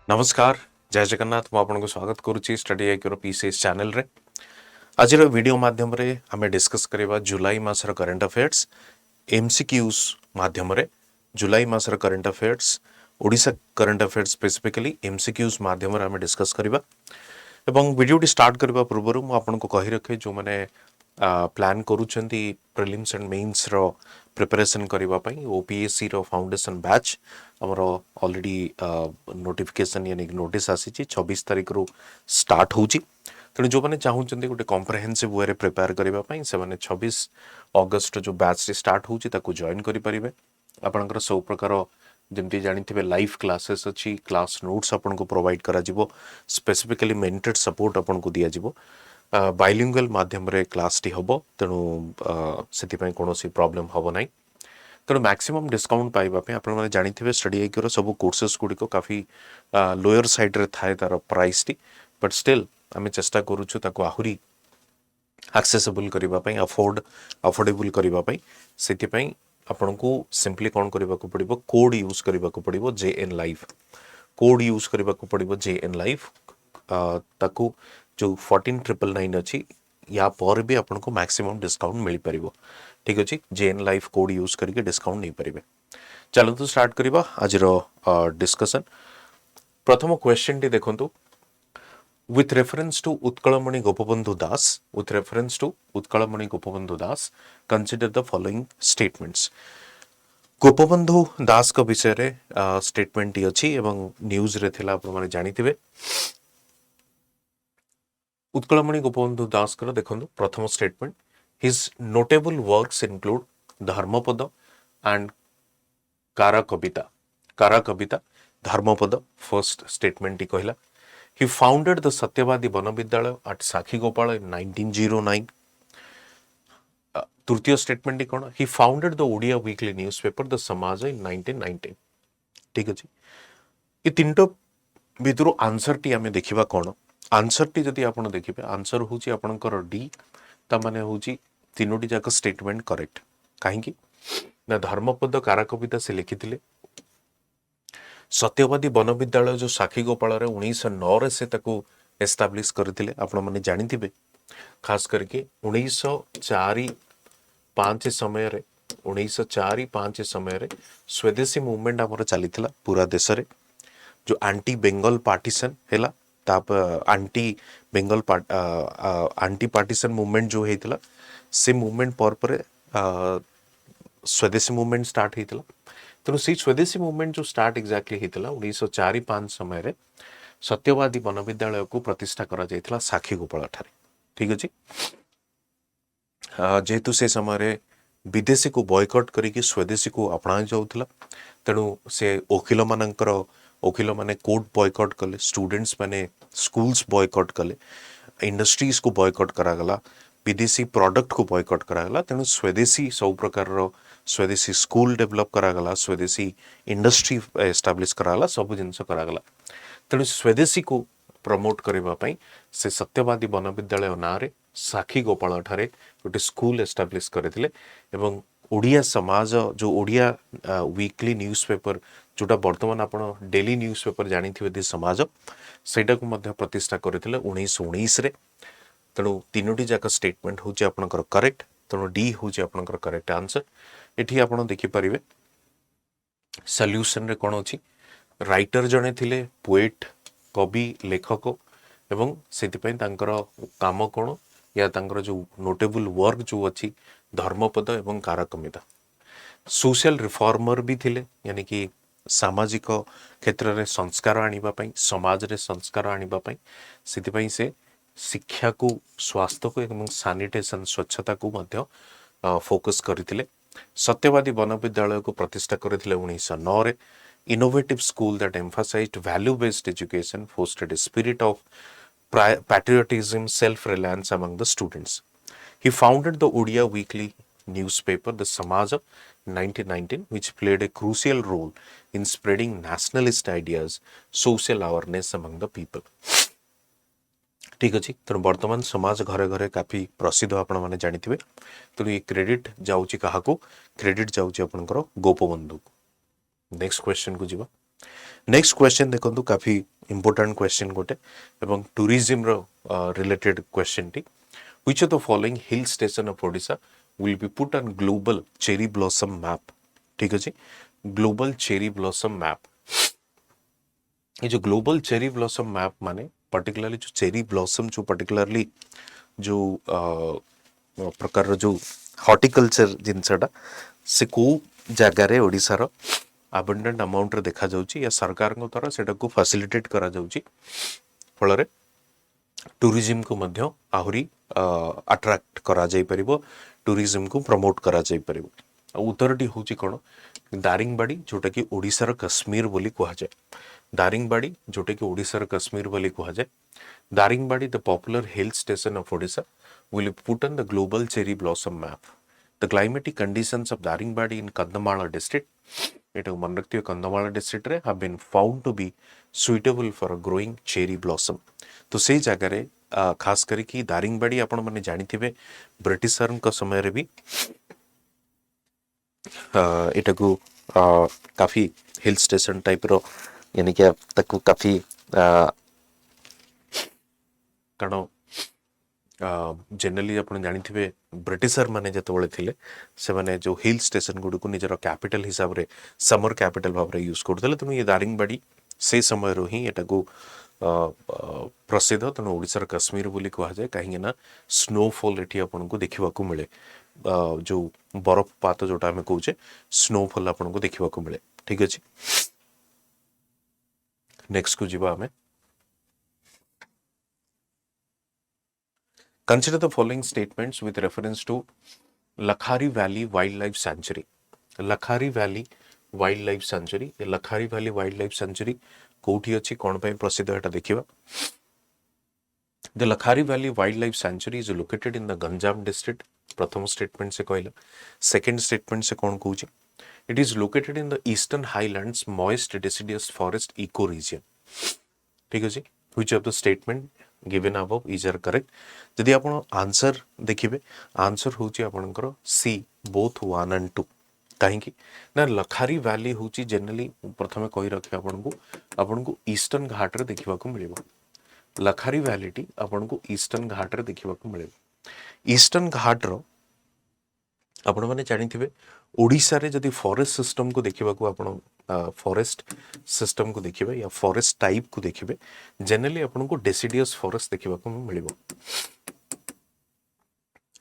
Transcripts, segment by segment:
नमस्कार जय जगन्नाथ मु आपन को स्वागत करुच्ची स्टडी आईक्यूर पीसीएस चैनल रे। आज वीडियो माध्यम रे आमे डिस्कस करबा जुलाई मासर करंट अफेयर्स एमसीक्यूज माध्यम रे जुलाई मासर current affairs Odisha current affairs specifically MCQs माध्यम रे आमे डिस्कस करबा। एवं वीडियो टी स्टार्ट करबा पूर्व मु आपन को कहि रखे जो माने प्लान करूछंती प्रिलिम्स एंड मेंस रो प्रिपरेशन करबा पई ओपीएससी रो फाउंडेशन बैच हमर ऑलरेडी नोटिफिकेशन यानी नोटिस आसी 26 तारिख रु स्टार्ट होची। तेणु जो मैंने चाहूँगी गोटे कम्प्रेहेन्सिव वे प्रिपेयर करने से 26 अगस्ट जो बैच स्टार्ट होची ताकू जॉइन करें। आपंकर सब प्रकार जमती जानी लाइव क्लासेस अच्छी क्लास नोट्स आपन को प्रोवाइड करा स्पेसिफिकली मेंटर्ड सपोर्ट आपन को दिया बाइलिंगुअल माध्यम रे क्लास टी हबो। तेणु से कौन प्रॉब्लम हम ना। तेणु मैक्सिमम डिस्काउंट पाइबा आप जानी स्टडी आईक्यूर सब कोर्सेस गुड़िक काफी लोअर साइड रे थाए तार प्राइस टी बट स्टिल आम चेष्टा करूँ ताको आहुरी एक्सेसिबल करने अफोर्डेबल करने से आपन को सिंपली कौन करने को पड़ो कोड यूज करने को पड़ो जेएन लाइव कोड यूज करने को पड़ो जेएन लाइव ताकू जो 14999 अच्छी या पर भी आपन को मैक्सिमम डिस्काउंट मिल पार। ठीक अच्छे जेएन लाइव कोड यूज करके डिस्काउंट नहीं पारे। चलतु स्टार्ट करवा आज डिस्कशन। प्रथम क्वेश्चन टी देखंतु with reference to Utkalamani Gopabandhu Das, consider the following statements. Gopabandhu Das का विषय रे स्टेटमेंट अच्छी एवं न्यूज रे थिला आप माने जानी थिबे। उत्कलमणि गोपबंधु दास कर देखंतु प्रथम statement his notable works include Dharmapada and कारा कविता धर्मपद फर्स्ट स्टेटमेंट टी कहला। He founded the Satyavadi Vanavidyalaya at Sakhigopala in 1909. तृतीय स्टेटमेंट टी कौन he founded the Odia weekly newspaper the Samaja in 1919. ठीक अछि ए तीनटा भितर आंसर टी आमे देखिबा कोन आंसर टी जदि आपण देखिबे आंसर होची आपणकर डी ता माने होची तीनोटी जाक स्टेटमेंट करेक्ट। काहे कि ना धर्मपद कारा कविता से लिखिथिले सत्यवादी वन विद्यालय जो साखीगोपाल 1909 से एस्टाब्लिश करते आपण मैंने जानी खास करके 1904-5 समय 1904-5 समय स्वदेशी मूवमेंट आमर चली पूरा देश रे जो एंटी बेंगल पार्टीशन है एंटी पार्टीशन मूवमेंट जो होता से मूवमेंट पर स्वदेशी मूवमेंट स्टार्ट होता। तेणु से स्वदेशी मूवमेंट जो स्टार्ट एक्जाक्टली होता 1904-5 समय सत्यवादी वन विद्यालय को प्रतिष्ठा करा जायतिला साखीगोपाल ठारे। ठीक अच्छे जेहेतु से समय विदेशी को बॉयकट करके स्वदेशी को अपना जाऊला तेणु से वकिल माने कोर्ट बॉयकट कले स्टूडेंट्स माने स्कूल्स बॉयकट कले इंडस्ट्रीज को बॉयकट करागला विदेशी प्रोडक्ट को बॉयकट करागला। तेणु स्वदेशी सब प्रकार स्वदेशी स्कूल डेवलप करागला स्वदेशी इंडस्ट्री एस्टाब्लिश करागला सब जिनस करागला। तेणु स्वदेशी को प्रमोट करने से सत्यवादी वन विद्यालय ना रे साखीगोपाल ठारे गोटे स्कूल एस्टाब्लिश करथिले एवं ओडिया समाज जो ओडिया वीकली न्यूज़पेपर जोटा बर्तमान आपण डेली न्यूज़पेपर जानी थिबे दि समाज सेटा को मध्य प्रतिष्ठा करथिले 1919 रे। तेणु तीनोटी जाक स्टेटमेंट होची आपनकर करेक्ट। तेणु डी होची आपनकर करेक्ट आंसर। एठी आपण देखि परिबे सॉल्यूशन रे कोन अछि राइटर जने थिले पोएट कवि लेखक एवं सेति पय तांकर काम कोन या तांकर जो नोटेबल वर्क जो अछि धर्मपद एवं कारकमिता। सोशल रिफॉर्मर भी थिले यानी कि सामाजिक क्षेत्र रे संस्कार आनिबा पय समाज रे संस्कार आनिबा पय सेति पय से शिक्षा को स्वास्थ्य को एवं सैनिटेशन स्वच्छता को मध्य फोकस करथिले। सत्यवादी वन विद्यालय को प्रतिष्ठा करथिले 1909 रे। Innovative school that emphasized value based education fostered a spirit of patriotism self reliance among the students. He founded the Odia weekly newspaper the Samaja 1919 which played a crucial role in spreading nationalist ideas social awareness among the people. ठीक अच्छे तेणु बर्तमान समाज घरे घरे काफी प्रसिद्ध आपण मैंने जानी थे। तेणु ये क्रेडिट जाऊँगी क्या क्रेडिट जाऊँगी आपंकर गोपबंधु। नेक्स्ट क्वेश्चन को जीवा नेक्स्ट क्वेश्चन देखो काफी इंपोर्टेंट क्वेश्चन गोटे एवं टूरिज्म रो रिलेटेड क्वेश्चन टी which of the following hill station of Odisha will be put on global cherry blossom map. ठीक अछि, ग्लोबल चेरी ब्लॉसम मैप। ये जो ग्लोबल चेरी ब्लॉसम मैप माने पर्टिकुलरली जो चेरी ब्लॉसम जो पर्टिकुलरली जो प्रकार जो हॉर्टिकल्चर जिनसटा से को जगार ओडिशार आबंडेंट अमाउंट रे देखा जाउची या सरकार को द्वारा सेटा को फैसिलिटेट करा जाउची फल रे टूरिज्म को मध्य आहुरी अट्रैक्ट करा जाई परिबो, टूरिज्म को प्रमोट करा जाई परिबो। उत्तरटी होची कोन दारिंगबाड़ी जोटा कि ओडिशार कश्मीर बोली कहा जाए। दारिंगबाड़ी जोटा कि ओडिशार कश्मीर बोली कहा जाए। Daringbadi the popular hill station of Odisha will be put on the global cherry blossom map. The climatic conditions of Daringbadi in Kandhamala district, it is मन रखती है कंधमाला डिस्ट्रिक्ट रे have been found to be suitable for a growing cherry blossom. तो से जगह रे खास करी कि दारिंगबाड़ी आपण माने जानी थिबे ब्रिटिशर का समय रे भी एटा को काफी हिल स्टेशन टाइप रो यानी कि तक काफी कारण जनरली आपण जानी थिबे ब्रिटिशर माने जतबळे थिले से माने जो हिल स्टेशन गुड को निजर कैपिटल हिसाब रे समर कैपिटल भाव रे यूज करथले। तनु ये दारिंगबाड़ी से समय रो ही एटा को प्रसिद्ध तनु ओडिशार कश्मीर बोली कहा जाए कहीं ना स्नोफॉल एठी आपण को देखिबा को मिले जो बरफपात जोटा हमें कहूचे स्नोफॉल आपण को देखिबा को मिले। ठीक अछि, नेक्स्ट को जीवा हमें Consider the following statements with reference to Lakhari Valley Wildlife Sanctuary. Lakhari Valley Wildlife Sanctuary, ये Lakhari Valley Wildlife Sanctuary कोठी अछि कोन पय प्रसिद्ध एटा देखिबा। The Lakhari Valley Wildlife Sanctuary is located in the Ganjam district. प्रथम स्टेटमेंट से कहला। Second statement से कोन कहूची it is located in the eastern highlands moist deciduous forest eco region. ठीक अछि, which of the statement given above is are correct? जदि आपण answer देखिबे answer होची आपनकर सी बोथ 1 and 2 काहे कि ना लखारी वैली होची जनरली प्रथमे कहि रखे आपनको ईस्टर्न घाट रे देखिबा को मिलिबो। लखारी वैलीटी आपनको ईस्टर्न घाट रे देखिबा को मिलिबो। ईस्टर्न घाट रो आपण माने जानि थिबे ओडिसा रे जदि फॉरेस्ट सिस्टम को देखिबा को आपण फॉरेस्ट सिस्टम को देखिबे या फॉरेस्ट टाइप को देखिबे जनरली आपनको डेसिडियस फॉरेस्ट देखिबा को मिलिबो।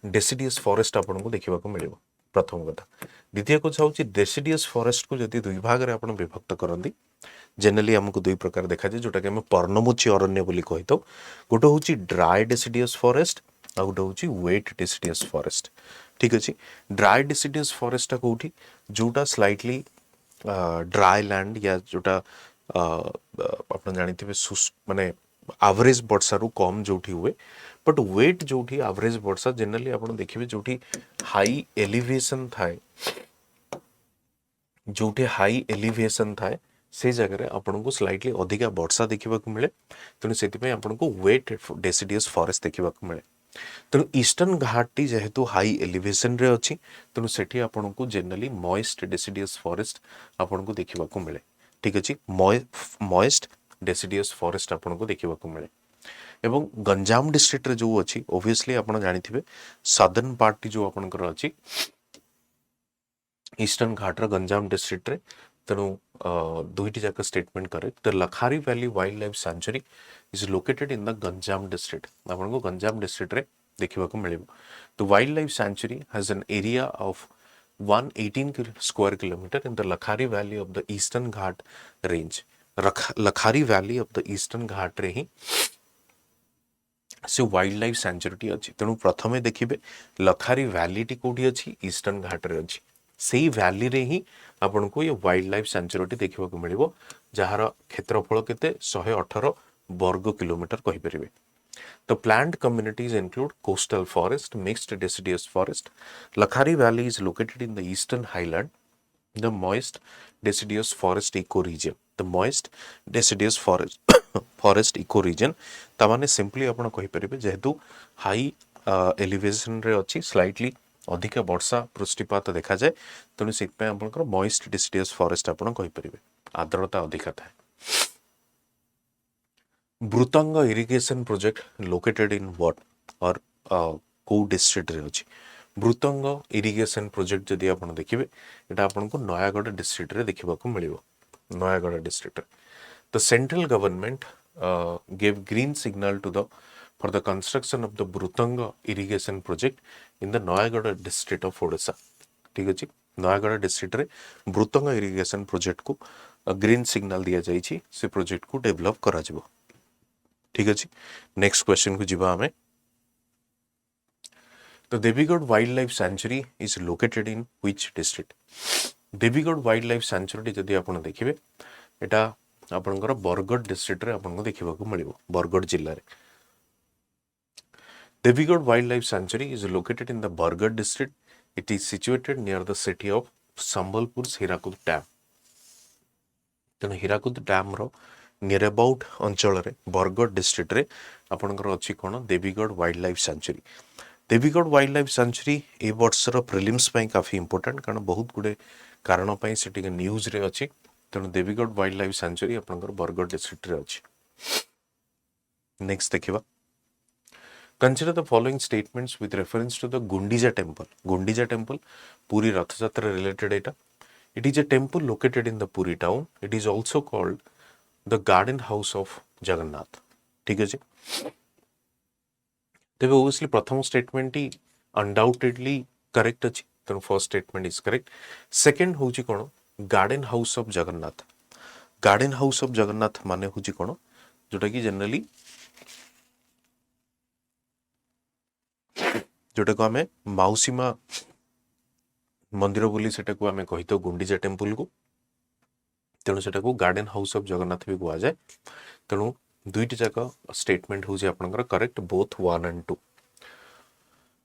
डेसिडियस फॉरेस्ट आपनको देखिबा को मिलिबो प्रथम कथा। द्वितीय को चाहूची डेसिडियस फॉरेस्ट को जदि दुई भाग रे आपण विभक्त करंदी जनरली हमको दुई प्रकार देखा जाय जोटा कि हम पर्णमोची अरण्य बोली कहितो। गोटे होची ड्राई डेसिडियस फॉरेस्ट आ गोटे होची वेट डेसिडियस फॉरेस्ट। ठीक अछि, ड्राई डेसिडियस फॉरेस्ट ता कोठी जोटा स्लाइटली ड्राई लैंड या जोटा आपण जानिथिबे माने एवरेज वर्षा रु कम जोठी हुए बट वेट जोठी एवरेज वर्षा जनरली आपण देखिबे जोठी हाई एलिवेशन थाए जोठी हाई एलिवेशन थाए से जगह रे आपण को स्लाइटली अधिका वर्षा देखिबा को मिले तनु सेति पे आपण को वेट डेसिडियस फॉरेस्ट देखिबा को मिले। तनु ईस्टर्न घाट टी जेहेतु हाई एलिवेशन रे अछि तनु सेठी आपण को जनरली मॉइस्ट डेसिडियस फॉरेस्ट आपण को देखिबा को मिले। ठीक अछि, मॉइस्ट डेसिडियस फॉरेस्ट आपण को देखिबा को मिले। एवं गंजाम डिस्ट्रिक्ट रे जो अछि ऑब्वियसली आपण जानिथिबे सदर्न पार्ट जो आपनकर अछि ईस्टर्न घाट रे गंजाम डिस्ट्रिक्ट रे तनु दुईटी जाक statement correct. The Lakhari valley wildlife sanctuary is located in the Ganjam district आपन को गंजाम डिस्ट्रिक्ट रे देखिबा को मिलिबो। The wildlife sanctuary has an area of 118 square kilometre in the Lakhari valley of the Eastern Ghat range. Lakhari valley of the Eastern Ghat रे ही से wild life sanctuary अच्छी तेणु प्रथमे देखिए लखारी वैली टी कोठी अच्छी ईस्टर्न घाट रे अच्छी से वैली रे ही आपन को ये वाइल्ड लाइफ सेंचुरी देखा को मिलिबो जार क्षेत्रफल केते 118 वर्ग किलोमीटर कहि परिबे। The plant communities include coastal forest, mixed deciduous forest. Lakhari Valley is located in the eastern highland, the moist deciduous forest ecoregion. The moist deciduous forest ecoregion तामाने simply आपण कहि परिबे जेहेतु हाई एलिवेशन रे अछि slightly अधिक वर्षा पृष्ठपात देखा जाए तेणु से आपनकर मॉइस्ट डिसिडियस फॉरेस्ट आपण कहि परिबे आर्द्रता अधिक थाए। Brutang irrigation project located in what और को डिस्ट्रिक्ट रे अछि ब्रुतंग इरिगेशन प्रोजेक्ट जदि आपण देखिबे एटा आपण को नयागढ़ डिस्ट्रिक्ट रे देखिबा को मिलिबो Nayagarh district the central government gave green signal to the for the construction of the Brutang irrigation project in the Noyagada district of Odisha ठीक अछि नयागढ़ डिस्ट्रिक्ट रे ब्रुतंग इरिगेशन प्रोजेक्ट को ग्रीन सिग्नल दिया जाइछि से प्रोजेक्ट को डेवलप करा जिवो ठीक अछि नेक्स्ट क्वेश्चन को जिबा हमें the Devigarh wildlife sanctuary is located in which district Devigarh wildlife century जदि आपण देखिबे एटा आपनकर बरगढ़ डिस्ट्रिक्ट रे आपन को देखिबा को मिलिबो बरगढ़ जिल्ला रे Devigarh wildlife sanctuary is located in the Bargarh district it is situated near the city of Sambalpur Hirakud dam तेणु हीराकुद डैम रो नियर अबाउट अंचल रे बरगढ़ डिस्ट्रिक्ट रे आपनकर अछि कोन Devigarh wildlife sanctuary Devigarh wildlife sanctuary ए वर्षर प्रिलिम्स पई काफी इंपोर्टेंट कारण बहुत गुडे कारण पई सेटिक न्यूज रे अछि तेणु देवीगढ़ वाइल्ड लाइफ सेंचुरी आपनकर बरगढ़ डिस्ट्रिक्ट रे अछि नेक्स्ट देखिबा consider the following statements with reference to the Gundicha temple Puri Rath Yatra related एटा it is a temple located in the Puri town it is also called the garden house of Jagannath ठीक अछि तेबे obviously प्रथम statement ही undoubtedly correct अछि तेणु first statement is correct second होउची कोन garden house of Jagannath माने होची कोन जोटा कि जनरली जोटा को हमें माउसीमा मंदिर बोली सेटा को हमें कहितो गुंडीजा टेंपल को तेणु सेटा को गार्डन हाउस ऑफ जगन्नाथ भी कुआ जाय तेणु दुईटी जाक स्टेटमेंट होची आपनकर correct both 1 and 2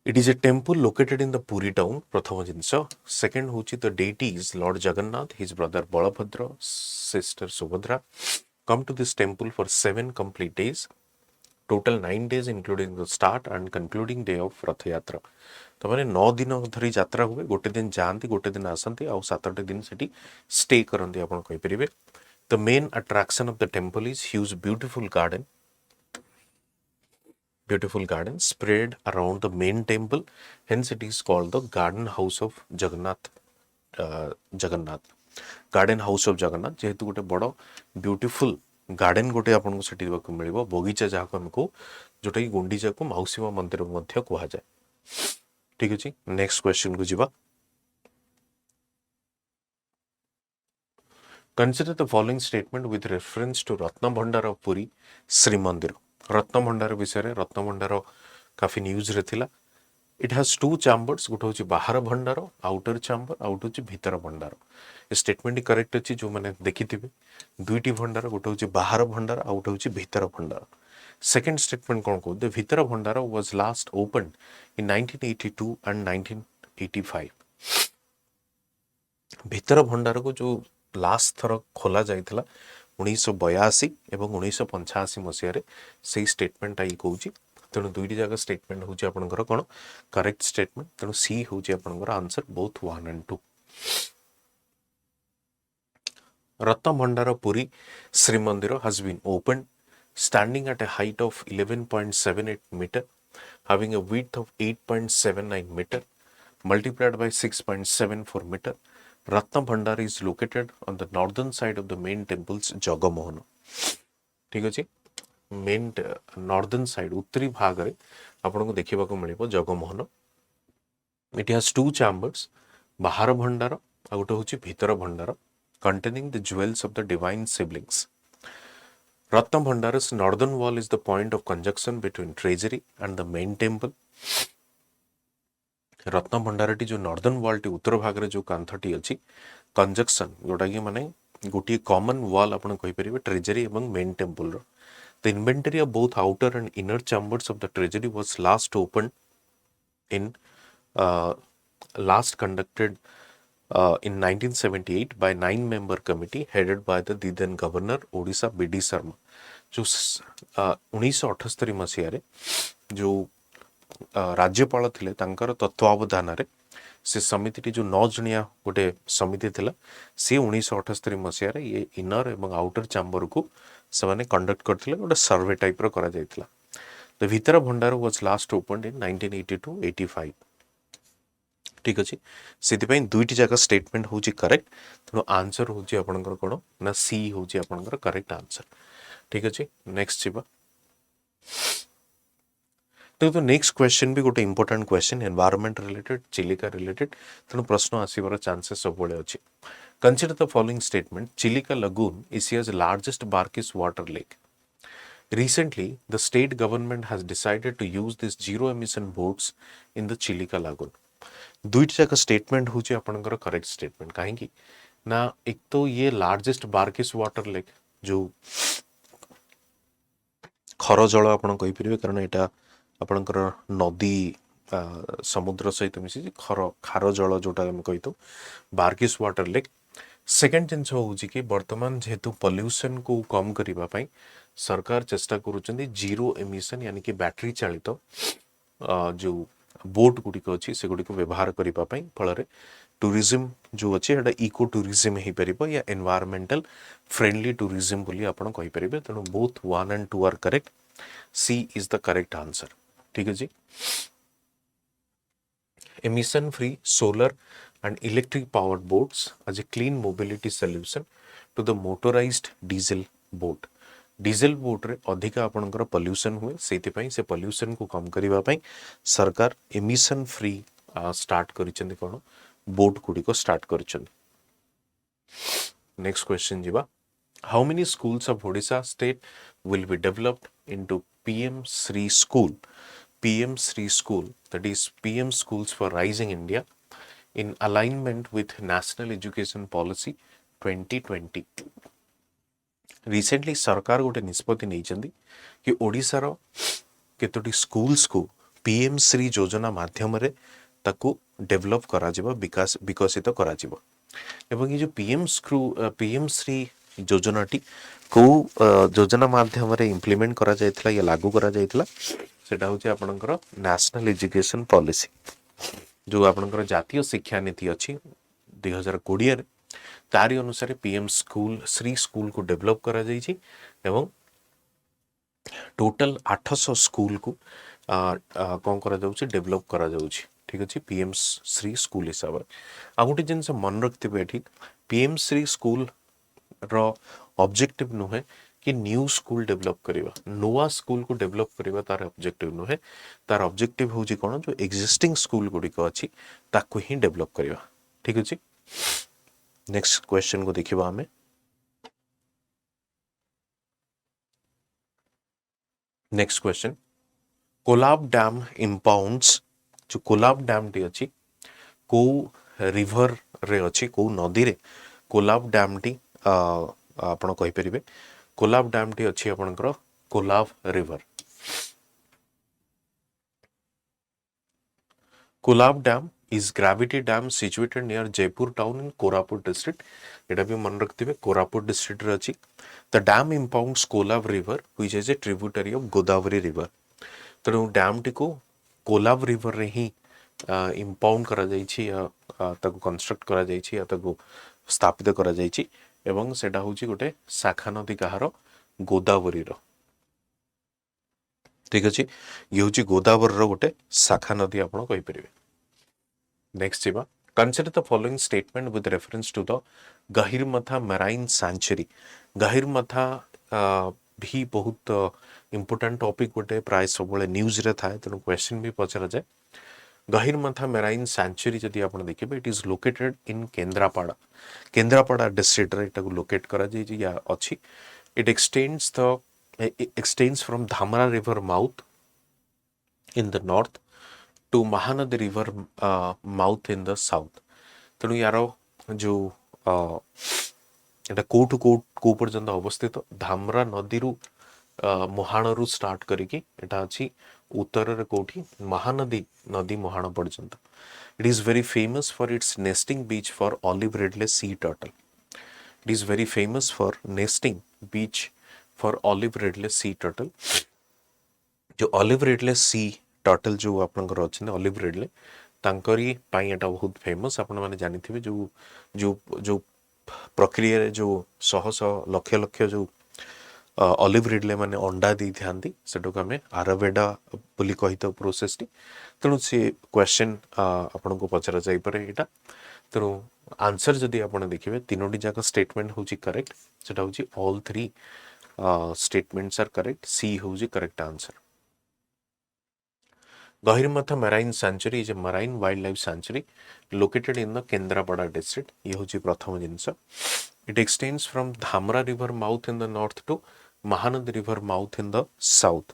it is a temple located in the Puri town प्रथम जिंस सेकंड होची the deities Lord Jagannath his brother Balabhadra sister Subhadra come to this temple for 7 complete days total 9 days including the start and concluding day of रथ यात्रा तो माने 9 दिन धरी यात्रा हुए गोटे दिन जानती गोटे दिन आसंती आ 7 दिन सेठी स्टे करंती आपण कहि परिबे the main attraction of the temple is huge beautiful garden spread around the main temple hence it is called the garden house of Jagannath garden house of Jagannath जेहेतु गोटे बड़ ब्यूटीफुल गार्डन गोटे आपन को सेठी देखो मिलिबो बगीचा जहा को हमको जोटा कि गुंडीजा को माउसीमा मंदिर मध्य कुहा जाय ठीक अछि नेक्स्ट क्वेश्चन को जिबा consider the following statement with reference to Ratna Bhandar of Puri Shri मंदिर रत्न भंडार विषय रे रत्न भंडार काफी न्यूज रे थिला इट हैज टू चैम्बर्स गोटे होची बाहर भंडार आउटर चैम्बर आउट होची भीतर भंडार स्टेटमेंट करेक्ट अछि जो माने देखिथिबे दुईटी भंडार गोटे होची बाहर भंडार आउट होची भीतर भंडार सेकंड स्टेटमेंट कोन को द भीतर भंडार was last open in 1982 and 1985 भीतर भंडार को जो लास्ट थर खोला जाइथिला 1982 एवं 1985 मसिया रे सेही स्टेटमेंट आई कहूची तेणु दुईटी जगह स्टेटमेंट होची आपनकर कोन करेक्ट स्टेटमेंट तेणु सी होची आपनकर आंसर बोथ 1 and 2 रत्न भंडार पुरी श्री मंदिर has been opened standing at a height of 11.78 meter having a width of 8.79 meter multiplied by 6.74 meter रत्न भंडार is located on the northern side of the main temple's Jagmohan ठीक अछि main northern side उत्तरी भाग रे आपन को देखिबा को मिलिबो Jagamohan it has two chambers Bahar Bhandar आ गोटे होची भीतर भंडार containing the jewels of the divine siblings Ratna Bhandara's northern wall is the point of conjunction between treasury and the main temple रत्न भंडारटी जो नॉर्दर्न वॉल टी उत्तर भाग रे जो कांथटी अछि कंजक्शन जोटा कि माने गोटी कॉमन वॉल आपण कहि परिबे ट्रेजरी एवं मेन टेंपल रो the inventory of both outer and inner chambers of the treasury was last open in last conducted in 1978 by 9-member committee headed by the then governor Odisha BD Sharma जो 1978 मसीह रे जो राज्यपाल थिले तांकर तत्वावधान रे से समिति जो 9 जणिया गोटे समिति थिला सी 1978 मसीह ये इनर एवं आउटर चैम्बर को से कंडक्ट करथिले गोटे सर्वे टाइप रो करा जायतिला। द भितर भंडार वाज लास्ट ओपनड इन 1982-85। ठीक अच्छे से दुईटी जाक स्टेटमेंट हूँ करेक्ट तेणु आंसर हूँ आपंकर कौन ना सी हूँ आपंकर करेक्ट आंसर। ठीक अच्छे नेक्स्ट जी तो नेक्स्ट क्वेश्चन भी गोटे important question environment related Chilika related तेणु प्रश्न आसवर चांसेस सब अच्छे। Consider the following statement Chilika lagoon Asia's largest brackish water lake. Recently, the state government has decided to use these zero emission boats in the Chilika Lagoon. दुईट जाक statement हूँ आपंकर correct statement कहीं ना एक तो ये लार्जेस्ट बार्किश वाटर लेक जो खर जल आपरे कारण यहाँ आपणकर नदी समुद्र सहित मिसी खार जल जोटा कही तो बार्किश वाटर लेक। सेकेंड जिनस हूँ कि वर्तमान जेहेतु पॉल्यूशन को कम करने सरकार चेष्टा करुँच जीरो एमिशन यानी कि बैटरी चालित जो बोट गुड़िक अच्छी से गुड़िक व्यवहार करने फल टूरिज्म जो अच्छे इको टूरिज्म हो पार या एनवायरमेंटल फ्रेंडली टूरिज्म बोली आप कहींपर तेणु both 1 and 2 are correct C is the correct answer. ठीक है जी emission free solar and electric powered boats as a clean mobility solution to the motorized diesel boat। Diesel boat रे अधिका आपनकर पॉल्यूशन हुए से पॉल्यूशन को कम करिवा पई सरकार एमिशन फ्री स्टार्ट करिसेंती कोन बोट गुडी को स्टार्ट करिसेंती। नेक्स्ट क्वेश्चन जीवा how many schools of Odisha state will be developed into PM Shri school. PM Sri School, that is PM Schools for Rising India, in alignment with National Education Policy 2020। Recently सरकार गोटे निष्पत्ति नहीं कि ओडिशार केतोटी schools को PM Shri योजना माध्यम रे ताकू डेवलप करा जिबा विकसित करा जिबा एवं ये जो PM श्री योजनाटी को योजना माध्यम रे इम्प्लीमेंट करा जायतिला या लागू करा जायतिला सेटा होची आपनकर नेशनल एजुकेशन पॉलिसी जो आपनकर जातीय शिक्षा नीति अच्छी 2020 रे तारी अनुसार PM श्री स्कूल को डेवलप करा जायछि एवं टोटल 800 स्कूल को कौन करा जाउछि डेवलप करा जाउछि। ठीक अछि PM श्री स्कूल हिसाब आ गोटे जिनस मन रखिथे एठी PM श्री स्कूल रो ऑब्जेक्टिव नुहे कि न्यू स्कूल डेवलप करिवा नोआ स्कूल को डेवलप करिवा तार ऑब्जेक्टिव नुहे तार ऑब्जेक्टिव होची कोन जो एक्जिस्टिंग स्कूल गुडी को अछि ताकू ही डेवलप करिवा। ठीक अछि नेक्स्ट क्वेश्चन को देखिबा हमें नेक्स्ट क्वेश्चन कोलाब डैम इंपाउंड्स जो कोलाब डैम टी अछि को रिवर रे अछि को नदी रे कोलाब डैम टी आपण कहि परिबे कोलाब डैम टी अच्छी आपनकर Kolab river. Kolab dam is gravity dam situated near Jeypore town in Koraput district एटा भी मन रखिथे कोरापुट डिस्ट्रिक्ट रे अछि। The dam impounds Kolab river which is a tributary of Godavari river तेणु डैम टी को कोलाब रिवर रे ही इंपाउंड करा जायछि या ताको कंस्ट्रक्ट करा जायछि या ताको स्थापित करा जायछि एवं सेटा होची गोटे शाखा नदी कहार गोदावरी रो। ठीक अछि ये होची गोदावरी रो गोटे शाखा नदी आपण कहि परिबे। नेक्स्ट जीवा consider the following statement with reference to the Gahirmatha marine sanctuary. Gahirmatha भी बहुत इंपोर्टेंट टॉपिक गोटे प्राय सब न्यूज रे थाए तेणु क्वेश्चन भी पचरा जाए। गहिरमथा मैराइन सैंचुरी जदि आप देखिए it is located in Kendrapara district रे इटा को लोकेट करा जाय या अछि। It extends from Dhamra river mouth in the north to Mahanadi river mouth in the south। तेणु यार जो एटा कोठु को पर्यंत अवस्थित धामरा नदी रु मुहाणरू स्टार्ट करिकी एटा अछि उत्तर रे कोठी महानदी नदी मुहाण पर्यंत। It is very famous for its nesting beach for olive Ridley sea turtle. It is very famous for nesting beach for olive Ridley sea turtle. जो ऑलिव रिडले सी टर्टल जो आपनकर अछि ऑलिव रिडले तांकरी पाई एटा बहुत famous आपण माने जानिथिबे जो जो जो प्रक्रिया रे जो शह शह लक्ष लक्ष जो ऑलिव रिडले माने अंडा दी थांती सेटो आमे आरवेडा बोली कहितो प्रोसेस टी तेणु से क्वेश्चन आपण को पचरा जाई पारे एटा तेणु आंसर जदि आपण देखिबे तीनोटी जाक स्टेटमेंट होची करेक्ट सेटा होची all three statements are correct सी होची correct answer Gahirmatha Marine Sanctuary is a marine wildlife sanctuary located in the Kendrapada district. ये होची प्रथम जिनस. It extends from Dhamra river mouth in the north to Mahanadi river mouth in the south.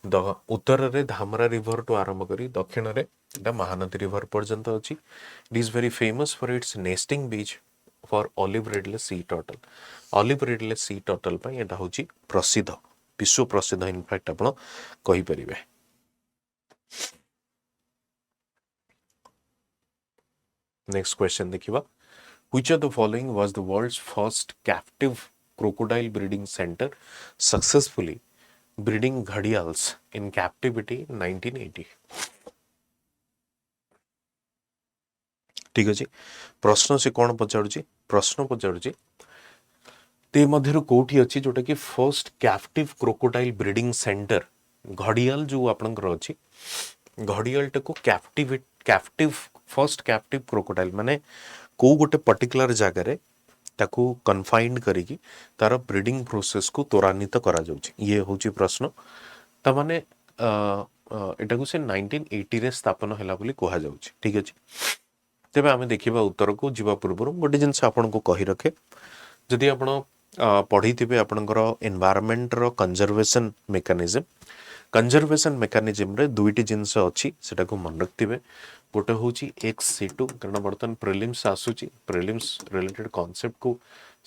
द उत्तर रे Dhamra river to आरंभ करी दक्षिण रे एटा महानदी रिवर पर्यंत अछि. It is very famous for its nesting beach for olive Ridley sea turtle. Olive Ridley sea turtle पय एटा होची प्रसिद्ध विश्व प्रसिद्ध इनफैक्ट आपण कहि परिबे. नेक्स्ट क्वेश्चन देखिबा. Which of the following was the world's first captive crocodile breeding center successfully breeding ghadials in captivity in 1980? ठीक अछि. प्रश्न से कोन पचारुची प्रश्न पचारुची ते मध्यरु कोठी अछि जोटा कि first captive crocodile breeding centre घड़ियाल जो आपनकर अछि घड़ियाल टाको कैप्टिव फर्स्ट कैप्टिव क्रोकोडाइल माने को गोटे पर्टिकुलर जगह रे ताको कन्फाइंड करिकी तार ब्रीडिंग प्रोसेस को त्वरान्वित करा जाउची. ये होची प्रश्न त माने एटा को से 1980 रे स्थापन हैला बोली कोहा जाउची. ठीक अछि. तेबे आमे देखिबा उत्तर को जीवा पूर्व गोटे जिनस आपन को कहि रखे जदि आपण पढ़िथिबे आपनकर एनवायरनमेंट रो कंजर्वेशन मेकानिज्म रे दुईटी जिनस अछि सेटा को मन रखथिबे. गोटे होची एक्स-सी2 कारण बर्तन प्रिलिम्स आसुची प्रिलिम्स रिलेटेड कांसेप्ट को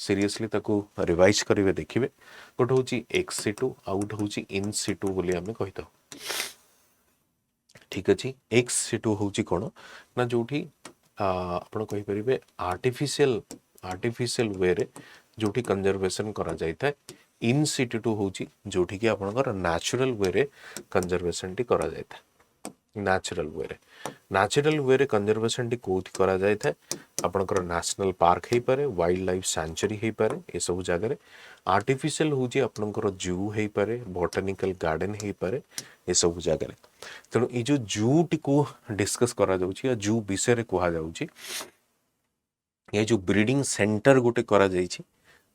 सीरियसली ताको रिवाइज करिवे देखिबे. गोटे होची एक्स-सी2 आउट होची इन-सी2 बोली हमें कहितो. ठीक अछि. एक्स-सी2 होची कोन ना जोठी आपण कहि परिबे आर्टिफिशियल वे रे जोठी कंजर्वेशन करा जाय था. इन-सी2 होची जोठी कि आपनकर नेचुरल वे रे कंजर्वेशन टी करा जाय था. नेचुरल वे रे कंजर्वेशन टी कोथि करा जाय था आपनकर नेशनल पार्क हे पारे वाइल्ड लाइफ सेंचुरी हे पारे ए सब जगह रे. आर्टिफिशियल होची आपनकर जू हे पारे बॉटनिकल गार्डन हे पारे ए सब जगह रे. तेणु ए जो जू टी को डिस्कस करा जाउची या जू विषय रे कोहा जाउची ये जो ब्रीडिंग सेंटर गोटे करा जाइछि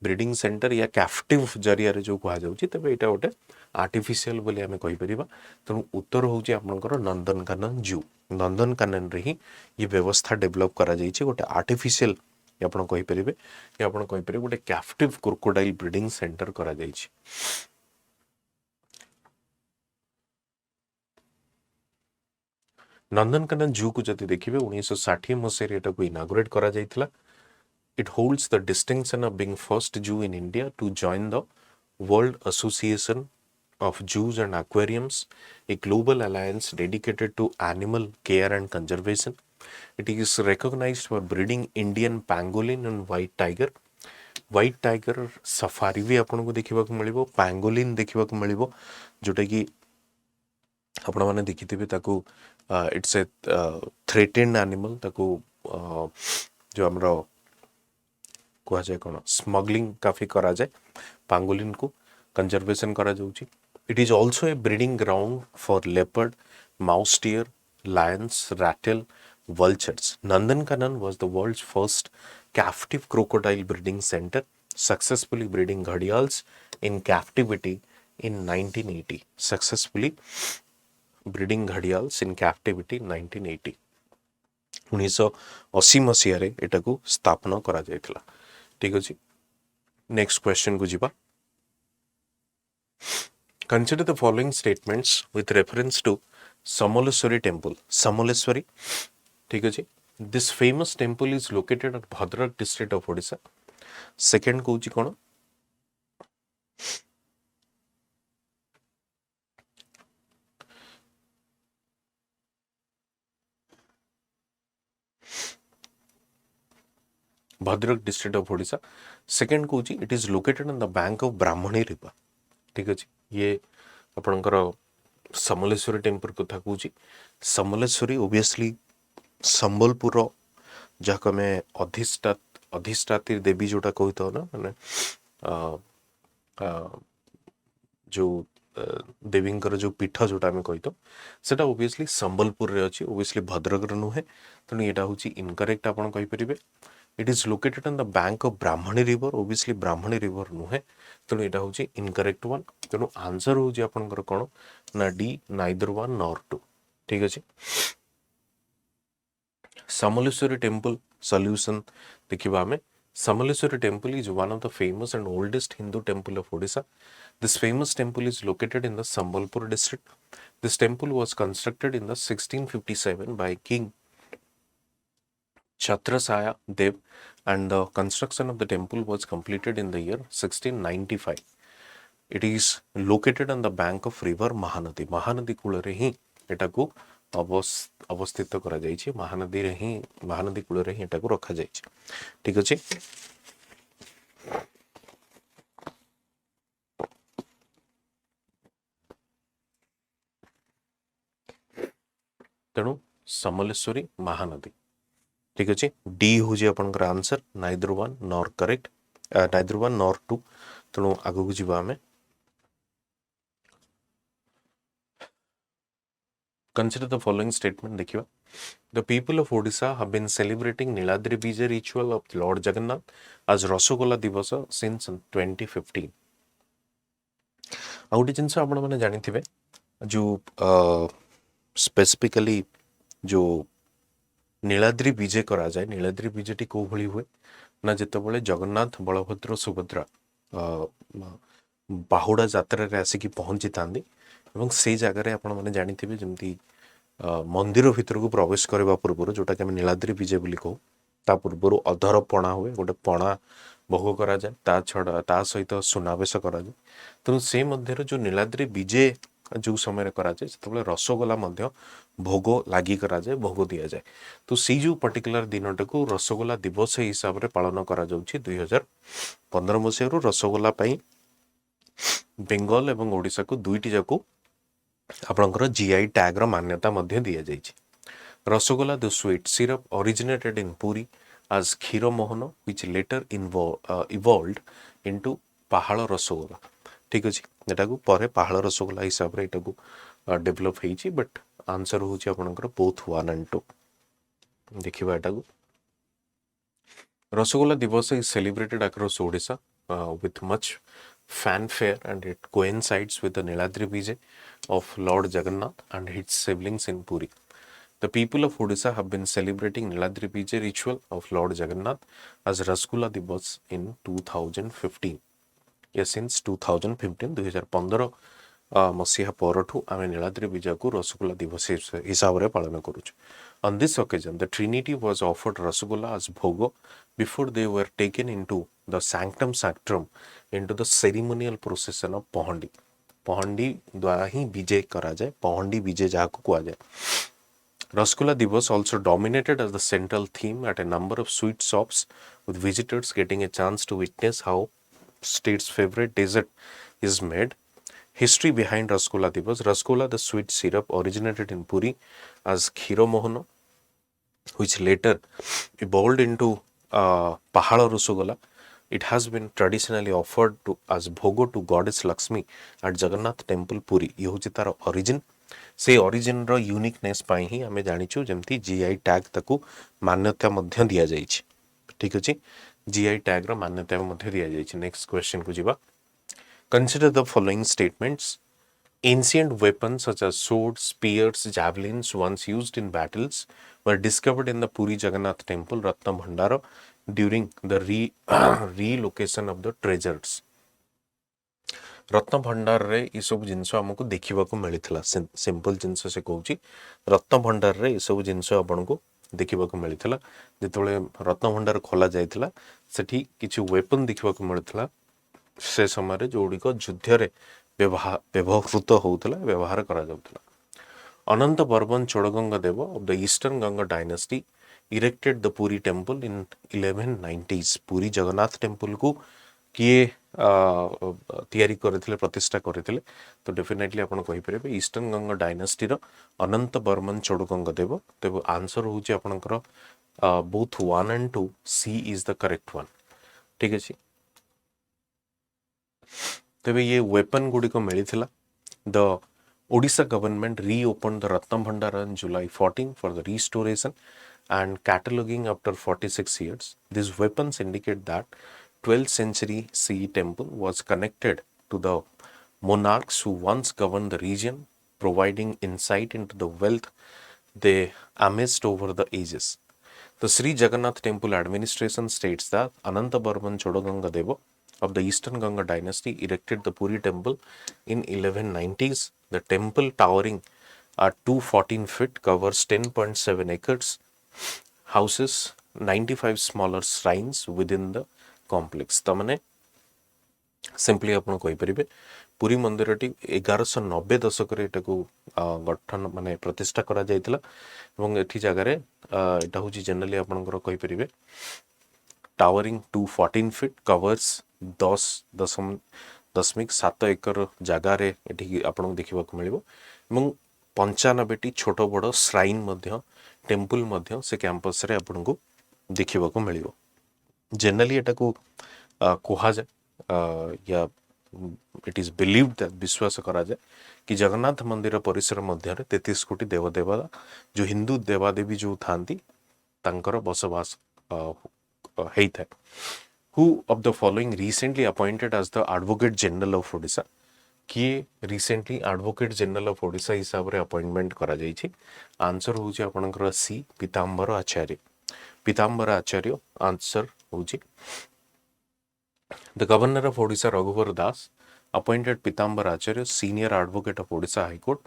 ब्रीडिंग सेंटर या कैप्टिव जरिया रे जो कहा जाउछि तबे एटा गोटे आर्टिफिशियल बोली हमें कहि परिबा. तेणु उत्तर होउछि आपनकर नंदनकानन जू. नंदनकानन रे ही ये व्यवस्था डेवलप करा जाइछि गोटे आर्टिफिशियल आपण कहि परिबे या आपण कहि परिबे गोटे कैप्टिव क्रोकोडाइल ब्रीडिंग सेंटर करा जाइछि. नंदनकानन जू को जति देखिबे 1960 मसिया रे एटा को इनागुरेट करा जाइथिला. It holds the distinction of being first zoo in India to join the World Association of Zoos and Aquariums, a global alliance dedicated to animal care and conservation. It is recognized for breeding Indian pangolin and white tiger. White tiger safari भी आपन को देखिबा को मिलिबो pangolin देखिबा को मिलिबो जोटा कि आपण माने देखिथिबे ताको इट्स ए थ्रेटेन्ड एनिमल ताको जो हमरो कहा जाए कौन स्मगलिंग काफी करा जाए पांगोलिन को कंजर्वेशन करा जाउची. It is also a breeding ground for leopard mouse deer lions rattle vultures. Nandankanan was the world's first captive crocodile breeding center, successfully breeding ghadials in captivity in 1980. Successfully breeding ghadials in captivity in 1980. 1980 मसीह एटाकू स्थापना करा जायतिला. ठीक अछि. Next question को जिबा. Consider the following statements with reference to Samoleswari temple. Samoleswari, ठीक अछि. This famous temple is located at Bhadrak district of Odisha. Second कहूची cone? Bhadrak district of Odisha. Second कहूची it is located on the bank of Brahmani river. ठीक अछि. ये आपनकर Samaleswari temple कथा कहूची. Samaleswari obviously Sambalpur ଯାହାକୁ ଆମେ ଅଧିଷ୍ଠାତ୍ରୀ ଦେବୀ ଯୋଉଟା କହିଥାଉ ନା ମାନେ जो देवींकर जो पीठ जोटा आम कही सेटा ओबियसली संबलपुर अच्छी ओबियसली भद्रक नुहे तेणु यहाँ हूँ इनकरेक्ट आप it is located on the bank of Brahmani river obviously Brahmani river नुहे तेणु यहाँ हूँ इनकरेक्ट वन तेणु आंसर हूँ आपंकर कौन ना D neither one nor two ठीक अच्छे समलेश्वरी टेम्पल सॉल्यूशन देखिबा हमें Samaleswari temple is one of the famous and oldest Hindu temple of Odisha. This famous temple is located in the Sambalpur district. This temple was constructed in the 1657 by King Chhatrasaya Dev and the construction of the temple was completed in the year 1695. It is located on the bank of river Mahanadi. Mahanadi कूलरे ही एटाकू अवस्थित करा जाइछि महानदी रे ही महानदी कूलरे ही एटाकू रखा जाइछि ठीक अछि तेणु समलेश्वरी महानदी ठीक अच्छे डी हूँ आपंकर answer neither one nor correct neither one nor two तेणु आगू जावा आम कंसिडर द फॉलोइंग स्टेटमेंट देखिए the people of Odisha have been celebrating Niladri Vijay ritual of Lord Jagannath आज रसगोला दिवस सिंस 2015 आ गोटे जिनस आपण मैंने जानी जो स्पेसिफिकली जो नीलाद्रि विजय करा जाए नीलाद्रि विजय टी कौ भली हुए ना जितेबाला जगन्नाथ बलभद्र सुभद्रा बाहुड़ा यात्रा रे आसिकी पहुंची थांदी एवं से जगह आपण मैंने जानी जमती मंदिर भितर को प्रवेश करने पूर्व जोटा कि नीलाद्रि विजय बोली कहू ता पूर्व अधर पणा हुए गोटे पणा भोग करा जाए ता छड़ा ता सहित सुनावेश करा जाए तेणु से मध्य जो नीलाद्रि विजय जो समय करा जाए से रसगोला मध्य भोग लगी करा जाए भोग दि जाए तो सी जो पर्टिकुलर दिन को रसगोला दिवस हिसाब से पालन करा जाउछि 2015 मसीह रसगोला बेंगल एवं ओडिशा को दुईटी जाको आपनकर जीआई टैग रो मान्यता मध्य दिया जाइछि rasagola the sweet syrup originated in Puri as Khiro Mohana which later evolved into पहाड़ रसगोला ठीक अच्छे एटा को परे पहाड़ रसगोला हिसाब से एटा को डेवलप होइछि बट आंसर होछि आपनकर बोथ 1 and 2 देखिबा एटा को रसगोला दिवस is celebrated across Odisha with much fanfare and it coincides with the Niladri Vijay of Lord Jagannath and his siblings in Puri. The people of Odisha have been celebrating Niladri Vijay ritual of Lord Jagannath as Rasgulla Divas in 2015. Yes, since 2015, 2015 मसीहा परठू आम नीलाद्रि विजय को रसगोला दिवस हिसाब से पालन करुଛୁ. On this occasion, the Trinity was offered rasgulla as bhogo before they were taken into the sanctum sanctorum into the ceremonial procession of पहंडी. पहंडी द्वारा ही विजय करा जाए पहंडी विजय जहाँ को कहा जाए. Rasgulla Divas also dominated as the central theme at a number of sweet shops with visitors getting a chance to witness how state's favorite dessert is made. History behind Rasgulla Divas. Rasgulla, the sweet syrup, originated in Puri as Khiro Mohana, which later evolved into Pahada Rasgulla. It has been traditionally offered to as bhogo to goddess Lakshmi at Jagannath Temple, Puri. ये होची तार origin. से origin रो uniqueness पाई ही हमें जानिचु जेमती GI tag तकु मान्यता मध्य दिया जाइछि. ठीक अछि GI tag रो मान्यता मध्य दिया जाइछि. Next question को जिबा. Consider the following statements. Ancient weapons such as swords, spears, javelins once used in battles were discovered in the Puri Jagannath Temple, Ratna Bhandara, during the relocation of the treasures. रत्न भंडार रे ये सब जिनस हमको देखा मिलता simple जिनस से कहूँ रत्न भंडार रे ये सब जिनस आपन को देखा मिलता जिते रत्न भंडार खोल जाता सेठी किसी वेपन देखा मिलता से समय जोड़िक युद्ध व्यवहृत होता व्यवहार करा जाउतला. Anant Barman Chodaganga Deva of the Eastern Ganga dynasty erected the Puri temple in 1190s. Puri Jagannath temple को किए तैयारी करथिले प्रतिष्ठा करथिले तो डेफिनेटली आपण कहि परिबे ईस्टर्न गंगा डायनेस्टी रो अनंत बर्मन चोडगंग देव तेबो आंसर होची आपणकर both 1 and 2 C is the correct one ठीक अछि तेबे ये वेपन गुडी को मिलिथिला the Odisha government reopened the Ratnabhandara in July 14 for the restoration and cataloging after 46 years. These weapons indicate that 12th century CE temple was connected to the monarchs who once governed the region, providing insight into the wealth they amassed over the ages. The Sri Jagannath Temple administration states that Anantabarman Chodaganga Deva of the Eastern Ganga dynasty erected the Puri temple in 1190s. The temple, towering at 214 feet, covers 10.7 acres, houses 95 smaller shrines within the complex. तमने simply आपण कहि परिबे पुरी मंदिरटी 1190 दशक रे एटाको गठन माने प्रतिष्ठा करा जायतिला एवं एठी जगह रे एटा होची जनरली आपनकर कहि परिबे टावरिंग 214 फीट कवर्स 10.7 एकर जगह रे एठी आपन देखिबा को मिलिबो एवं 95 टी छोट बड़ श्राइन मध्य टेम्पल मध्य से कैंपस रे आपन को देखिबा को मिलिबो जनरली एटा को कोहा जाय या इट इज बिलीव्ड दैट विश्वास करा जाए कि जगन्नाथ मंदिर परिसर मध्य 33 कोटी देवदेवता जो हिंदू देवादेवी जो थांती तांकर बसवास हेइथा who of the following recently appointed as the advocate general of Odisha किए recently advocate general of Odisha हिसाब रे अपॉइंटमेंट करा जायछि आंसर होछि आपनकर सी पीतांबर आचार्य आंसर होछि The governor of Odisha, Raghuvar Das, appointed Pitambar Acharya, senior advocate of Odisha High Court,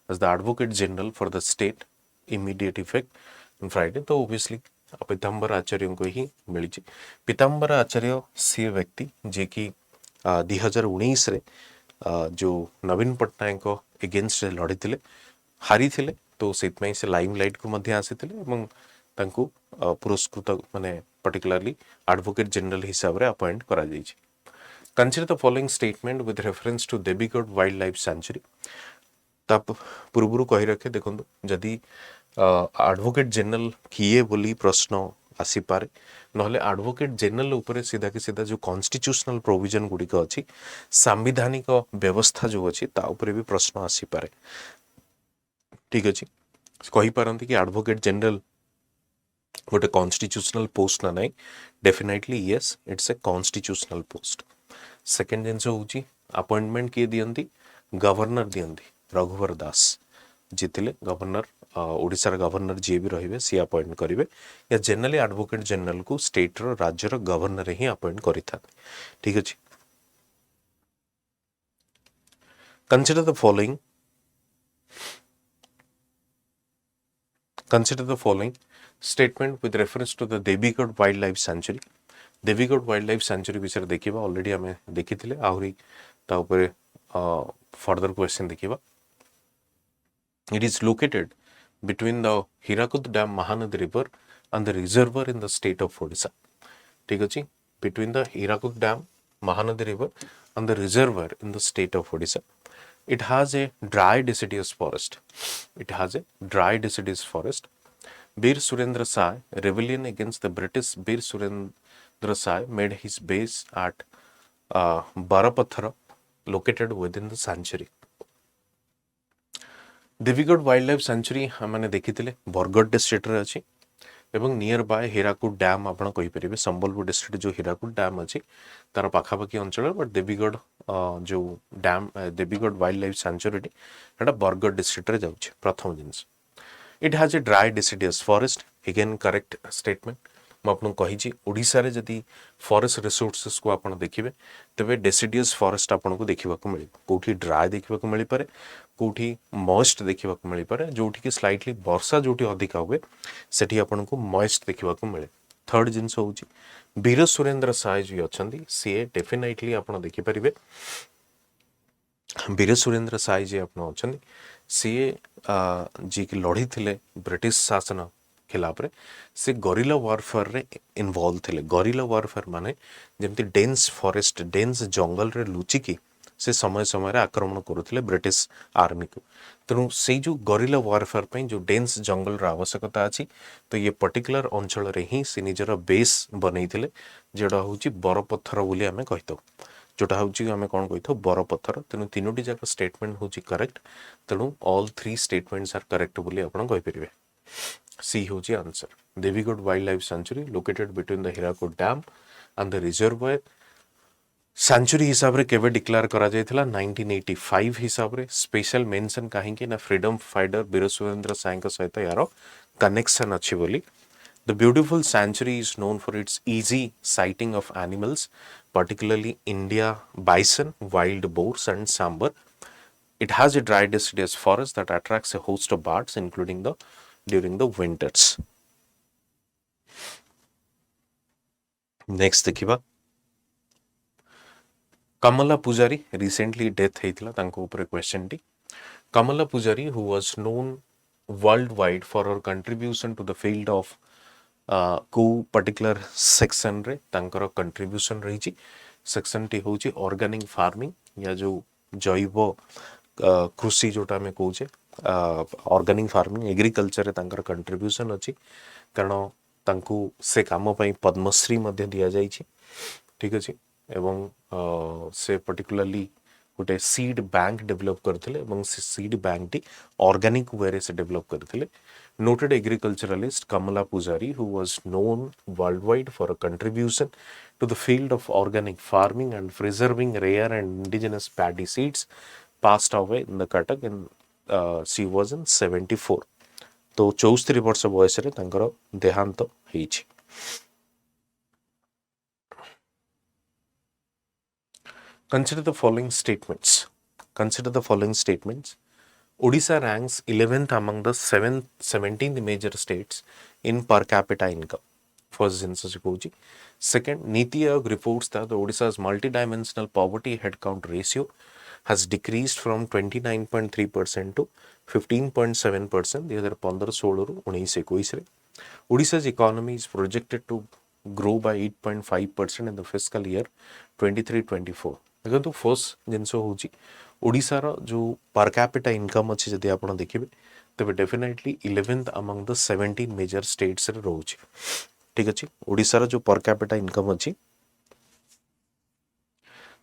as the advocate general for the state, immediate effect on Friday. तो obviously पीताम्बर आचार्य को ही मिली पीताम्बर आचार्य सी व्यक्ति जे कि 2019 रे जो नवीन पट्टनायक एगेन्स्ट लड़ी थिले हारी थिले तो सेतमै से लाइमलाइट को मध्य आसीथिले एवं तांको पुरस्कृत माने particularly advocate general हिसाब रे अपॉइंट करा जायछि consider the following statement with reference to Debigad wildlife sanctuary तब पूर्वरु कहि रखे देखंतु जदि एडवोकेट जनरल किए बोली प्रश्न आसी पारे नहले एडवोकेट जनरल ऊपर सीधा के सीधा जो कॉन्स्टिट्यूशनल प्रोविजन गुडी को अछि संवैधानिक व्यवस्था जो अछि ता ऊपर भी प्रश्न आसी पारे ठीक अछि कहि पारंती कि एडवोकेट जनरल गोटे कॉन्स्टिट्यूशनल पोस्ट ना नहीं definitely yes it's a constitutional post second जिनस होची अपॉइंटमेंट किए दियंती गवर्नर दियंती रघुवर दास जितिले गवर्नर ओडिसा गवर्नर जे भी रहिबे सी अपॉइंट करिवे या जनरली एडवोकेट जनरल को स्टेट रो राज्य रो गवर्नर ही अपॉइंट करिथा ठीक अछि consider the following statement with reference to the Debigad wildlife sanctuary. Debigad wildlife sanctuary विषय देखिबा ऑलरेडी हमें देखिथिले आहुरी ता ऊपर फर्दर क्वेश्चन देखिबा It is located between the Hirakud Dam Mahanadi River and the reservoir in the state of Odisha. ठीक अछि between the Hirakud Dam Mahanadi River and the reservoir in the state of Odisha. It has a dry deciduous forest. Veer Surendra Sai, rebellion against the British. Veer Surendra Sai made his base at Barapathara, located within the sanctuary. Devigad Wildlife Sanctuary हमने देखिथिले Bargarh district रे अछि एवं near by Hirakud dam आपण कहि परिबे Sambalpur district जो Hirakud dam अछि तार पाखापाखी अंचल बट देवीगढ़ जो dam Debigarh wildlife sanctuary एटा बरगढ़ डिस्ट्रिक्ट रे जाउछ प्रथम जिंस it has a dry deciduous forest again correct statement म आपन कहि छी ओडिसा रे जदी फॉरेस्ट रिसोर्सेस को आपण देखिबे तबे डेसिडियस फॉरेस्ट आपण को देखिबा को मिले कोठी ड्राई देखिबा को मिली पारे कोठी मॉइस्ट देखिबा को मिली पारे जोठी कि स्लाइटली वर्षा जोठी अधिक हुए सेठी आपण को मॉइस्ट देखिबा को मिले थर्ड जिंस होची वीर सुरेंद्र साय जी अछंती से डेफिनेटली आपण देखि परिबे वीर सुरेंद्र साय जी आपण अछंती से जी कि लड़ी थिले ब्रिटिश शासन खिलाफ रे से गरिला वारफेयर रे इन्वॉल्व थे। गरिला वारफेयर माने जमती डेन्स फॉरेस्ट डेन्स जंगल रे लुचि की से समय समय आक्रमण करुले ब्रिटिश आर्मी को। तेणु से जो गरिला वारफेयर पे जो डेन्स जंगल आवश्यकता अच्छी तो ये पर्टिकुलर अंचल रे ही से निजर बेस बनई जोटा हूँ बरपथर बोली आम कही जोटा हूँ आम कौन कही बरपथर। तेणु तीनोटी जाक स्टेटमेंट हूँ करेक्ट। तेणु all three statements are correct बोली आपण कहींपर। सी हूँ आंसर। देवीगढ़ wildlife sanctuary located between the Hirakud dam and the reservoir sanctuary हिसाब रे केवे डिक्लेयर करा जायथिला 1985 हिसाब रे। स्पेशल मेंशन काहेकि ना फ्रीडम फाइटर वीर सुरेंद्र साय सहित यार कनेक्शन अच्छी बोली। The beautiful sanctuary is known for its easy sighting of animals, particularly India bison, wild boars, and sambar. It has a dry deciduous forest that attracts a host of birds, including during the winters. Next देखिबा Kamala Pujari recently death ହେଇଥିଲା ତାଙ୍କ ଉପରେ question T. Kamala Pujari who was known worldwide for her contribution to the field of को particular section रे तांकर contribution रही। Section T हूँ organic farming या जो जैव कृषि जोटा आम कहे ऑर्गेनिक फार्मिंग एग्रीकल्चर रे तांकर कंट्रीब्यूशन अच्छी कारण तांकू से काम पई पद्मश्री मध्य दिया जाइछि। ठीक अछि एवं से पर्टिकुलरली गोटे सीड बैंक डेवलप करथिले एवं से seed bank T organic way रे से डेवलप करथिले। Noted agriculturalist Kamala Pujari, who was known worldwide for a contribution to the field of organic farming and preserving rare and indigenous paddy seeds, passed away in the Cuttack and she was in 74. तो 74 वर्ष बयस रे तांकर देहांत होईछि। Consider the following statements. Consider the following statements. Odisha ranks 11th among the 17th major states in per capita income. First census कहूँ। Second, Niti Aayog reports that the Odisha's multidimensional poverty headcount ratio has decreased from 29.3% to 15.7% 2015-16 ରୁ 19-21 ରେ। Odisha's economy is projected to grow by 8.5% in the fiscal year 23-24. देखो first जिनस हूँ ओडिशार जो पर capita income अच्छी जदि आप देखिए तेज definitely 11th among the 17 major states रे रोचे। ठीक अच्छे ओडिशार जो पर कैपिटा इनकम अच्छी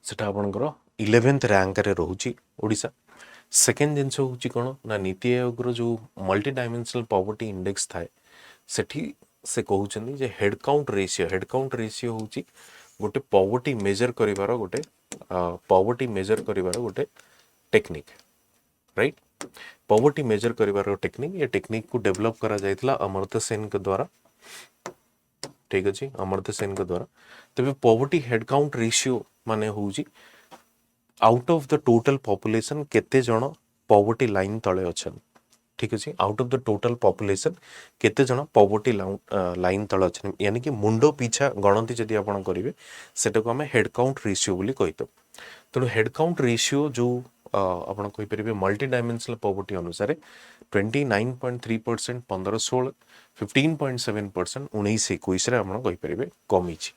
सेटा आपनकर 11th रैंक रे रोची ओडिशा। सेकेंड जिनस हूँ कौन ना नीति आयोग रो जो मल्टी डायमेंशनल पॉवर्टी इंडेक्स थाए सेठी से कहउछन्ती जे हेड काउंट रेशियो हूँ गोटे पॉवर्टी मेजर करिवार गोटे टेक्निक राइट। पॉवर्टी मेजर करिवार टेक्निक ये टेक्निक को डेवलप करा जायतिला अमर्त्य सेन के द्वारा। ठीक अछि अमर्त्य सेन के द्वारा। तबे पॉवर्टी हेड काउंट रेशियो माने होउची out of the total population केते जण पॉवर्टी लाइन तळे अछन। ठीक अछि out of the total population केते जण पॉवर्टी लाइन तळे अछन यानी कि मुंडो पीछा गणति जदि आपण करिवे सेटा को हमें हेड काउंट रेशियो बोली कहितो। तेणु हेड काउंट रेशियो जो आपण कहि परिबे मल्टी डायमेंशनल पॉवर्टी अनुसार 29.3% 15-16 15.7% 19-21 रे आपण कहि परिबे कमी छी।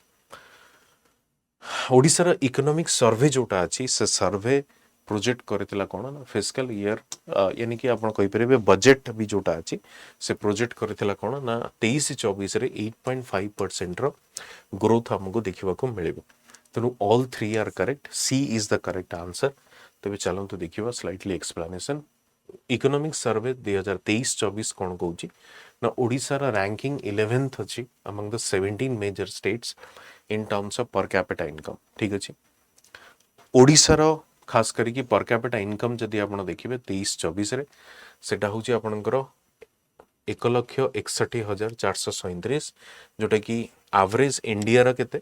ओडिशार इकोनॉमिक सर्वे जोटा अछि से सर्वे प्रोजेक्ट करथिला कोन ना फिस्कल ईयर यानी कि आपण कहि परिबे बजेट भी जोटा अछि से प्रोजेक्ट करथिला कोन ना 23-24 रे 8.5% रो ग्रोथ हमको देखिबा को मिलिबो। तेणु all three are correct. C is the correct answer. तबे चलो तो देखिबा स्लाइटली एक्सप्लेनेशन। इकोनॉमिक सर्वे 2023-24 कौन कहूँ ना ओडिशार रैंकिंग 11th अच्छी among the 17 major states in terms of per capita income. ठीक अच्छे ओडिशार खास करिकी पर कैपिटा इनकम जदि आप देखिए 23-24 रे सेटा हूँ आपणकर 1,61,437 जोटा कि एवरेज इंडिया केते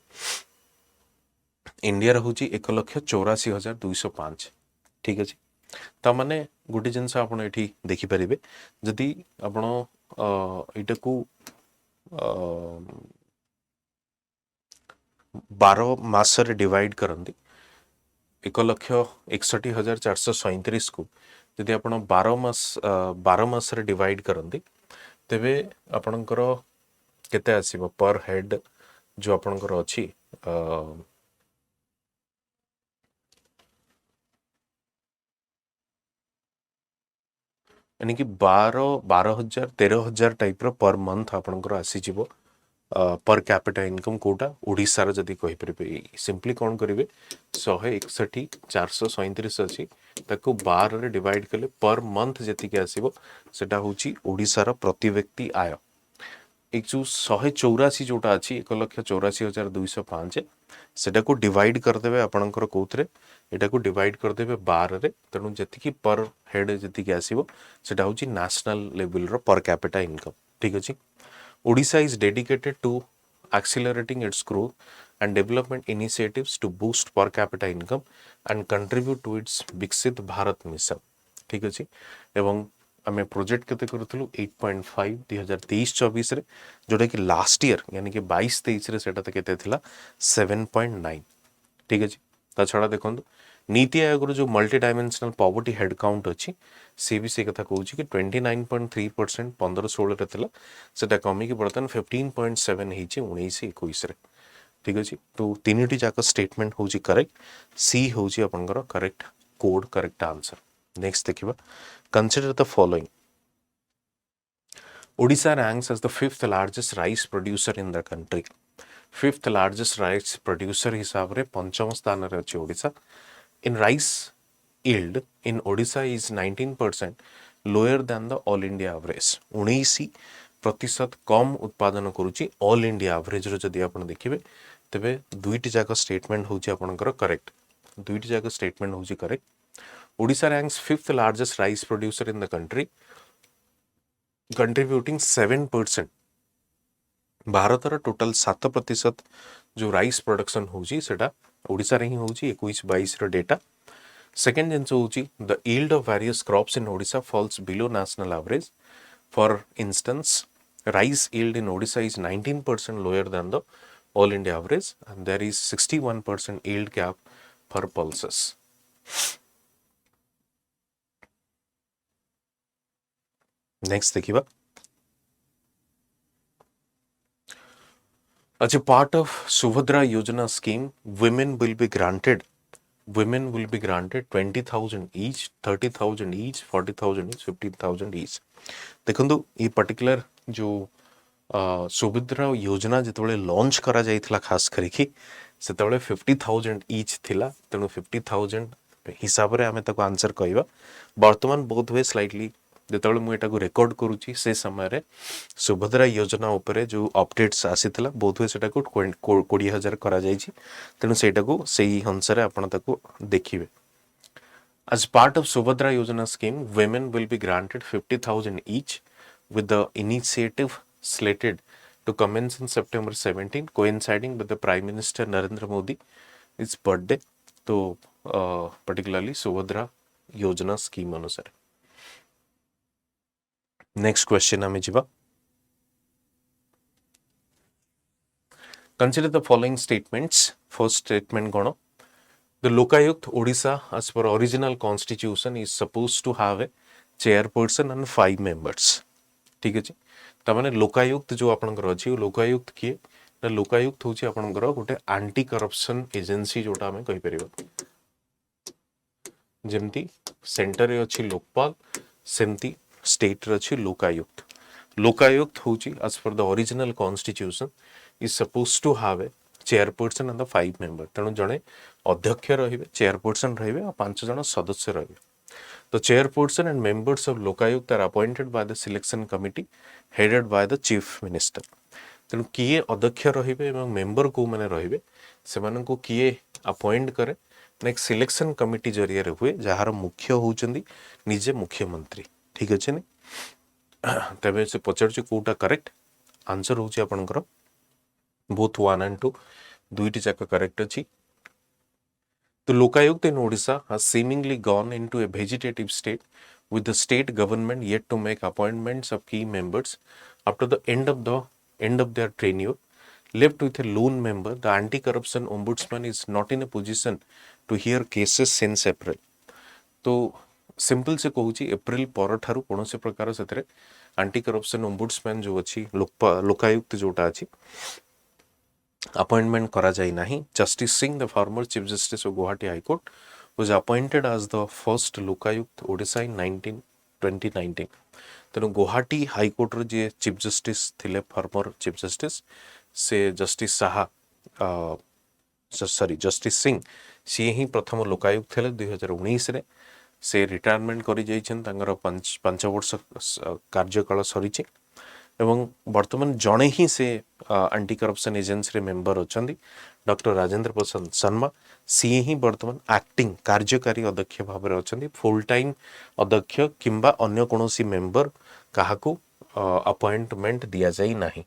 इंडिया हूँ 1,84,205। ठीक अच्छे ता माने गोटे जिनस आप देखिपारे जदि आपण एटा को 12 मास रे डिवाइड करंती 1,61,437 को जदि आप 12 मास रे डिवाइड करंती तेबे आपणकर केते आसीबो पर हेड जो आपणकर अछि यानी कि 12,000 13,000 टाइप रो पर मंथ आपणकर आसी जिवो पर कैपिटा इनकम कोटा ओडिसा रो जदी कहि परबे सिंपली कोन करिवे 161 437 अछि ताको 12 रे डिवाइड कले पर मंथ जति के आसीबो सेटा होची ओडिसा रो प्रति व्यक्ति आय एक जो 184 जोटा अछि 1,84,205 सेटा को डिवाइड करदेबे आपणकर कोथरे एटा को डिवाइड करदेबे 12 रे तनु जति की पर हेड जति के आसीबो सेटा होची नेशनल लेवल रो पर कैपिटा इनकम ठीक अछि Odisha is dedicated to accelerating its growth and development initiatives to boost per capita income and contribute to its Viksit Bharat mission. ठीक अछि एवं आमे प्रोजेक्ट केते करथलु 8.5 2023-24 रे जोटा कि लास्ट ईयर यानी कि 22-23 रे सेटा त केते थिला 7.9 ठीक अछि ता छडा देखंतु नीति आयोग जो multi dimensional poverty head count अच्छी सी भी से कथा कहूँ कि 29.3% 15-16 रे थिला सेटा कमी कि बर्तन 15.7 हिची 19-21 रे ठीक अछि तो तीनटी जाक स्टेटमेंट होची करेक्ट सी होची आपनकर correct code correct answer next देखिबा consider the following Odisha ranks as the fifth largest rice producer in the country. Fifth largest rice producer हिसाब रे पंचम स्थान रे अछि Odisha. In rice yield in Odisha is 19% lower than the all India average. 19% कम उत्पादन करूची all India average रो जदी आपण देखिबे तबे दुईटी जाक स्टेटमेंट होची आपनकर करेक्ट दुईटी जाक स्टेटमेंट होची correct Odisha ranks fifth largest rice producer in the country contributing 7% Bharat रो टोटल 7% जो राइस प्रोडक्शन होची सेटा ओडिशा रे ही होची 21-22 रो डेटा सेकेंड जिनस होची the yield of various crops in Odisha falls below national average for instance rice yield in Odisha is 19% lower than the all India average and there is 61% yield gap for pulses. Next देखिबा as a part of Subhadra Yojana scheme women will be granted 20,000 each 30,000 each 40,000 each 15,000 each देखंतु ये particular जो सुभद्रा योजना जिते launch करा जाइथिला खास करिकी सेतबेले 50,000 each थिला तेणु 50,000 हिसाब रे आमे ताको आंसर कहबा वर्तमान बहुत वे स्लाइटली जेतबेले मु एटा को रिकॉर्ड करूची से समय रे सुभद्रा योजना ऊपर जो अपडेट्स आसीथिला बहुत वे सेटा को 20,000 करा जाइछि तेणु सेटा को सेही अनुसार आपण ताको देखिबे. As part of Subhadra Yojana scheme, women will be granted 50,000 each with the initiative slated to commence in September 17, coinciding with the Prime Minister Narendra Modi's birthday. So, particularly Subhadra Yojana scheme अनुसार. Next question आमे जिबा. Consider the following statements. First statement cone The Lokayukt Odisha as per original constitution is supposed to have a chairperson and 5 members. ठीक है जी तमाने लोकायुक्त जो आपनकर अछि लोकायुक्त किए ना लोकायुक्त होची आपनकर गोटे एंटी करप्शन एजेंसी जोटा हमें कहि परिबो जेमती सेंटर रे अछि लोकपाल सेमती स्टेट रे अछि लोकायुक्त लोकायुक्त होची as per the original constitution is supposed to have a chairperson and the 5 member तेणु जणे अध्यक्ष रहिबे chairperson रहिबे और 5 जण सदस्य रहिबे. The chairperson and members of Lokayukt are appointed by the selection committee headed by the chief minister. तेणु किए अध्यक्ष रहिबे एवं मेंबर को माने रहिबे सेमान को किए अपॉइंट करे नेक्स्ट सिलेक्शन कमिटी जरिया रे हुए जहार मुख्य होचंदी निजे मुख्यमंत्री ठीक अछि ने तबे से पचर जे कोटा करेक्ट आंसर होची आपनकर both 1 and 2 दुईटी जाक करेक्ट अछि. The Lokayukt in Odisha has seemingly gone into a vegetative state with the state government yet to make appointments of key members after the end of their tenure. Left with a lone member, the anti-corruption ombudsman is not in a position to hear cases since April. तो simple से कहूची April पर ठारू कोनोसे प्रकार सेतरे anti corruption ombudsman जो अच्छी लोकायुक्त जोटा अच्छी appointment करा जाई नाही। Justice Singh the former chief justice of Guwahati high court was appointed as the first Lokayukta Odisha in 2019। तेणु गुवाहाटी हाईकोर्ट जी चीफ जस्टिस थिले फॉर्मर चीफ जस्टिस से justice Saha sorry justice Singh सी ही प्रथम लोकायुक्त थे 2019 रे से रिटायरमेंट करी जाइछन तांगर 5 वर्ष कार्यकाल सरी एवं वर्तमान जड़े ही से एंटी करप्शन एजेंसी रे मेंबर अछंदी डॉक्टर राजेंद्र प्रसाद शर्मा सी ही वर्तमान एक्टिंग कार्यकारी अध्यक्ष भाव में अछंदी फुल टाइम अध्यक्ष किंबा अन्य कोनोसी मेंबर काहाकू अपॉइंटमेंट दिया जाई नाही।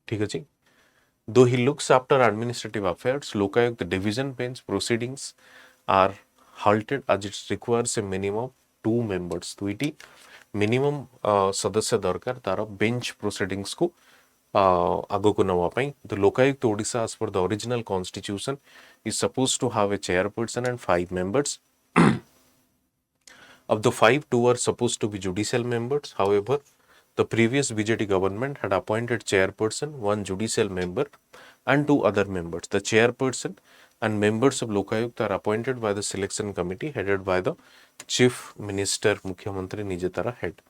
ठीक अछि। Though he looks after administrative affairs, Lokayukt division bench proceedings are halted as it requires a minimum 2 members. दुईटी minimum सदस्य दरकार तार बेंच प्रोसीडिंग्स को आगो को नवा पाई। The Lokayukt Odisha as per the original constitution is supposed to have a chairperson and 5 members. Of the 5, 2 are supposed to be judicial members. However, the previous BJP government had appointed chairperson, 1 judicial member and 2 other members. The chairperson and members of Lokayukt are appointed by the selection committee headed by the chief minister Mukhyamantri Nijatara head.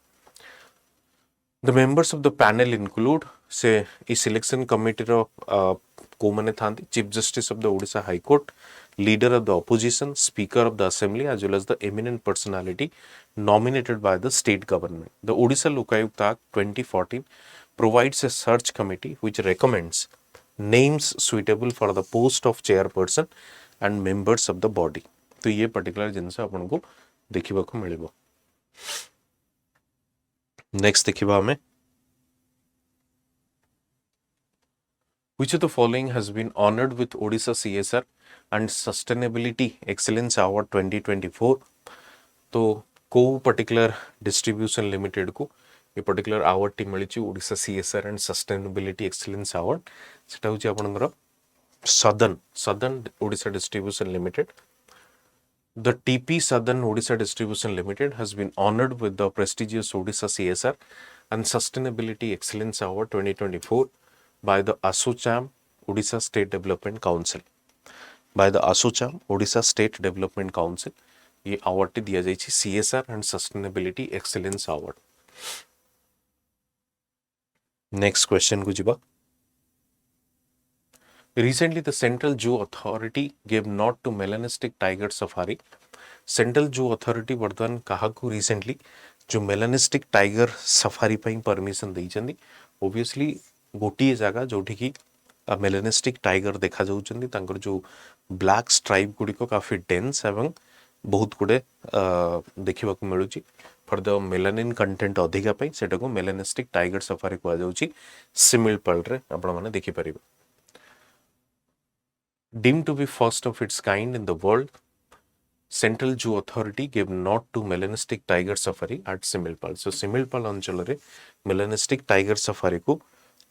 The members of the panel include say a selection committee of को माने थांती chief justice of the Odisha High Court, leader of the opposition, speaker of the assembly as well as the eminent personality nominated by the state government. The Odisha Lokayukt Act 2014 provides a search committee which recommends names suitable for the post of chairperson and members of the body. तो ये particular जिनसे अपन को देखिबा को मिलिबो। Next देखिबा हमें Which of the following has been honored with Odisha CSR and Sustainability Excellence Award 2024? तो को पर्टिकुलर डिस्ट्रीब्यूशन लिमिटेड को ये पर्टिकुलर अवार्ड टी मिली Odisha CSR and Sustainability Excellence Award सेटा होची आपनकर Southern Odisha Distribution Limited. The TP Southern Odisha Distribution Limited has been honored with the prestigious Odisha CSR and Sustainability Excellence Award 2024 by the ASSOCHAM Odisha State Development Council. By the ASSOCHAM Odisha State Development Council ये award T दिया जाइछि CSR and Sustainability Excellence Award. Next question को जिबा। Recently, the Central Zoo Authority gave nod to melanistic tiger safari. Central Zoo Authority वर्तमान काहाकू recently जो melanistic tiger safari ପାଇଁ permission देइछन्दी। Obviously गोटिए जगह जोठी की melanistic tiger देखा जाउछन्दी तांकर जो black stripe गुडी को काफी dense एवं बहुत गुडे देखिबा को मिलुची फॉर द मेलानिन कंटेंट अधिका पई सेटा को melanistic tiger safari को जाउची सिमिलपल रे आपण माने देखि परिबे। Deemed to be first of its kind in the world, Central Zoo Authority gave nod to melanistic tiger safari at Similpal. So Similpal अंचल रे melanistic tiger safari को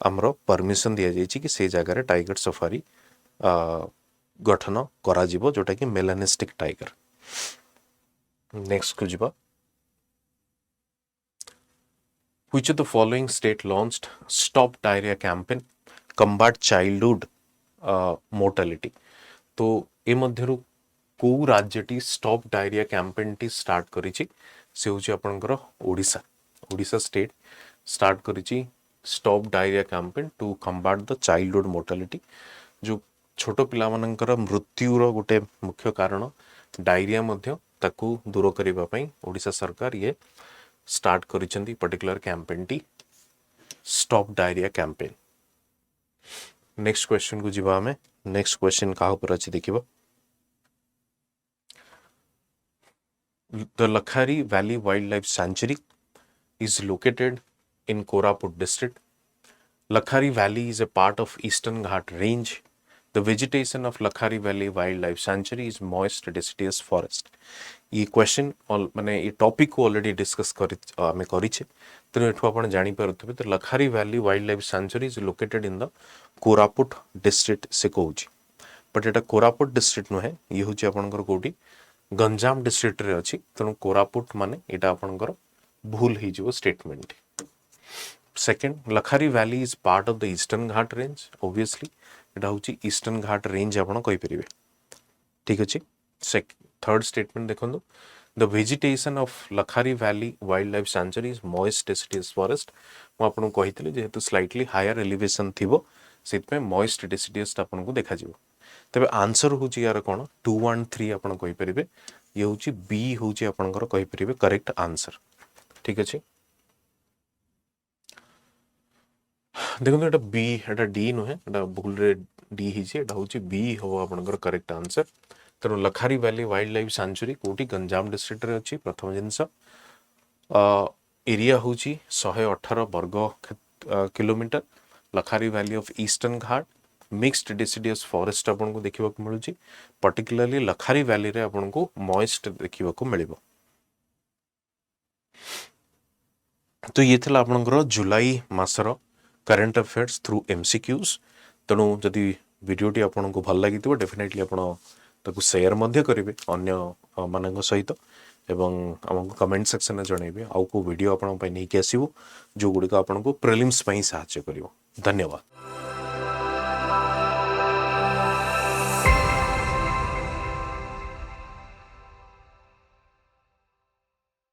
हमरो परमिशन दिया जाइछि कि से जगह रे टाइगर सफारी गठन करा जिवो जोटा कि melanistic tiger. नेक्स्ट को जिबा। Which of the following state launched Stop Diarrhea campaign combat childhood mortality? तो ए मध्यरु को राज्यटी स्टॉप डायरिया कैंपेन टी स्टार्ट करिछि से होछि आपनकर ओडिशा स्टेट स्टार्ट करिछि stop diarrhoea campaign to combat the childhood mortality. जो छोट पिला मानकर मृत्युर गोटे मुख्य कारण डायरिया मध्य ताकू दूर करिबा पई ओडिशा सरकार ये स्टार्ट करिसेंती पर्टिकुलर कैंपेन टी stop diarrhoea campaign. Next question को जिबा हमें। नेक्स्ट क्वेश्चन का ऊपर अछि देखिबा। The Lakhari Valley Wildlife Sanctuary is located in Koraput district. Lakhari Valley is a part of Eastern Ghat range. The vegetation of Lakhari Valley Wildlife Sanctuary is moist deciduous forest. ये question माने ये topic को already discuss आमे करिछे तेनु एठु आपण जानि परथबे। तो Lakhari valley wildlife sanctuary is located in the Koraput district से कहूची बट एटा कोरापुट डिस्ट्रिक्ट नुहे ये होची आपनकर कोठी गंजाम डिस्ट्रिक्ट रे अछि तेनु कोरापुट माने एटा आपनकर भूल ही जो statement. Second, Lakhari valley is part of the Eastern Ghat range, obviously एटा हूँ ईस्टर्न घाट रेंज आपण कहि परिबे, ठीक अछि। थर्ड स्टेटमेंट देखो, the vegetation of Lakhari valley wildlife sanctuary is moist deciduous forest. मु आपन कही जेहेतु स्लाइटली हायर एलिवेशन थिबो से मॉइस्ट डेसिडियस आपन को देखा जिवो। तबे आंसर हूँ यार कौन 2 1 3 आपन कहि परिबे, ये हूँ बी हूँ आपनकर कहि परिबे करेक्ट आंसर, ठीक अछि। देखो एटा बी, एटा डी नुहे, एटा भूल रे डी हिजे, एटा हूँ बी हो आपनकर करेक्ट आंसर। तेणु लखारी वैली वाइल्ड लाइफ सेंचुरी कोटी गंजाम डिस्ट्रिक्ट रे अछि। प्रथम जिनस एरिया हूँ 118 वर्ग kilometre. Lakhari valley of Eastern Ghat mixed deciduous forest आपन को देखिबा को मिलुची, पर्टिकुलरली लखारी वैली रे आपन को मॉइस्ट देखिबा को मिलिबो। तो ये थिला आपनकर जुलाई मासर करंट अफेयर्स थ्रू एमसीक्यूज। तेणु जदि वीडियोटी आपन को भल लगी डेफिनेटली आपन ताकू शेयर मध्य करेंगे अन्य मान सहित, एवं आमको कमेंट सेक्शन में जनइबे आउ को वीडियो आपन नहीं आसो जो गुड़िक आपन को प्रिलिम्स पई सहायता करिवो। धन्यवाद।